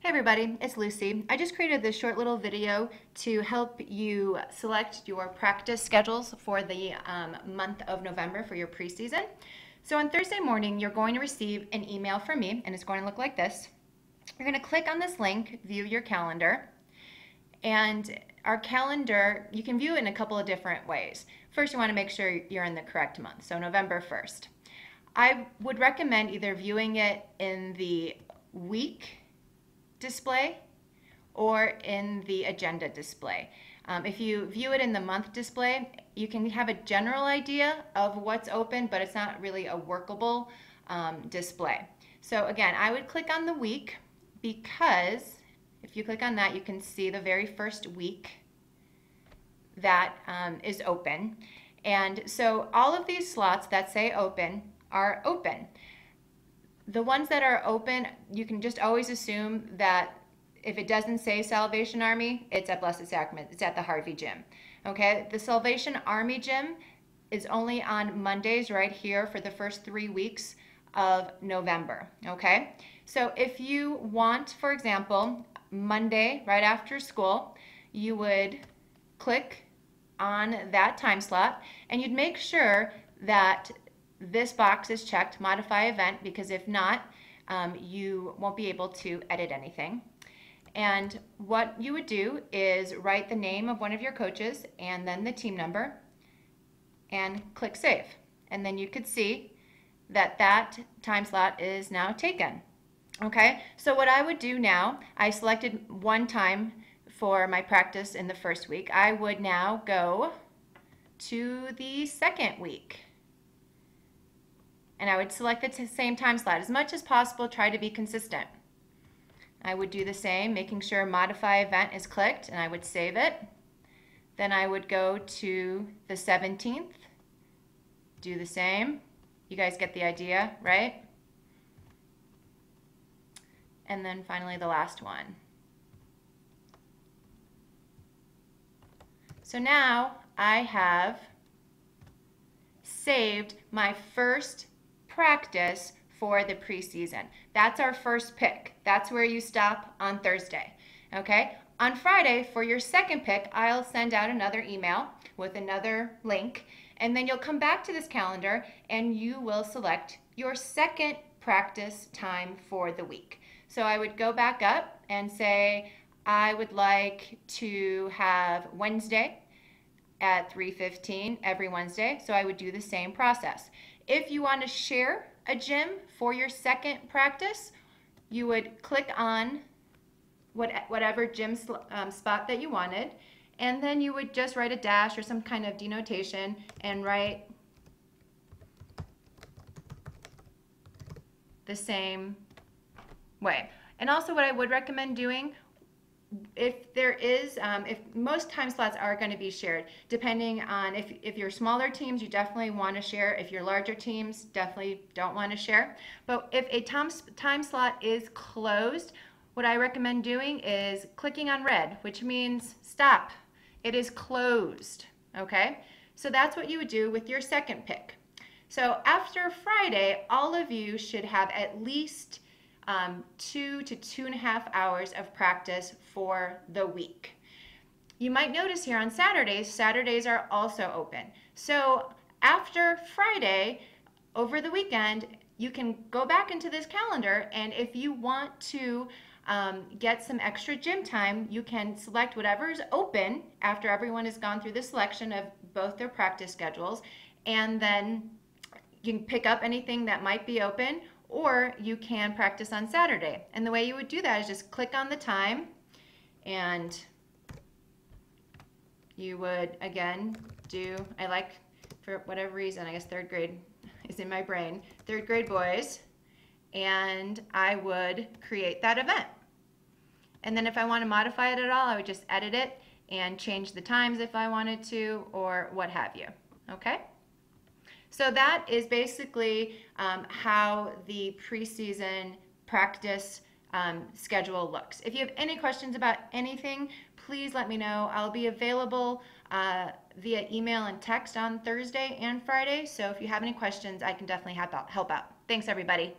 Hey everybody, it's Lucy. I just created this short little video to help you select your practice schedules for the month of November for your preseason. So on Thursday morning, you're going to receive an email from me, and it's going to look like this. You're going to click on this link, view your calendar, and our calendar, you can view it in a couple of different ways. First, you want to make sure you're in the correct month, so November 1st. I would recommend either viewing it in the week display or in the agenda display. If you view it in the month display, you can have a general idea of what's open, but it's not really a workable display. So again, I would click on the week, because if you click on that, you can see the very first week that is open. And so all of these slots that say open are open. The ones that are open, you can just always assume that if it doesn't say Salvation Army, it's at Blessed Sacrament. It's at the Harvey Gym. Okay, the Salvation Army Gym is only on Mondays right here for the first 3 weeks of November. Okay, so if you want, for example, Monday right after school, you would click on that time slot and you'd make sure that this box is checked, modify event, because if not, you won't be able to edit anything. And what you would do is write the name of one of your coaches and then the team number and click save. And then you could see that that time slot is now taken. Okay, so what I would do now, I selected one time for my practice in the first week. I would now go to the second week. And I would select the same time slot. As much as possible, try to be consistent. I would do the same, making sure modify event is clicked, and I would save it. Then I would go to the 17th, do the same. You guys get the idea, right? And then finally the last one. So now I have saved my first practice for the preseason. That's our first pick. That's where you stop on Thursday. Okay? On Friday, for your second pick, I'll send out another email with another link, and then you'll come back to this calendar and you will select your second practice time for the week. So I would go back up and say, I would like to have Wednesday at 3:15 every Wednesday. So I would do the same process. If you want to share a gym for your second practice, you would click on whatever gym spot that you wanted, and then you would just write a dash or some kind of denotation and write the same way. And also what I would recommend doing, if there is, if most time slots are going to be shared, depending on if you're smaller teams, you definitely want to share. If you're larger teams, definitely don't want to share. But if a time slot is closed, what I recommend doing is clicking on red, which means stop. It is closed. Okay? So that's what you would do with your second pick. So after Friday, all of you should have at least 2 to 2.5 hours of practice for the week. You might notice here on Saturdays are also open. So after Friday, over the weekend, you can go back into this calendar, and if you want to get some extra gym time, you can select whatever is open after everyone has gone through the selection of both their practice schedules, and then you can pick up anything that might be open, or you can practice on Saturday. And the way you would do that is just click on the time, and you would again do, I like, for whatever reason, I guess third grade is in my brain, third grade boys, and I would create that event. And then if I want to modify it at all, I would just edit it and change the times if I wanted to, or what have you. Okay? So that is basically how the preseason practice schedule looks. If you have any questions about anything, please let me know. I'll be available via email and text on Thursday and Friday. So if you have any questions, I can definitely help out. Thanks, everybody.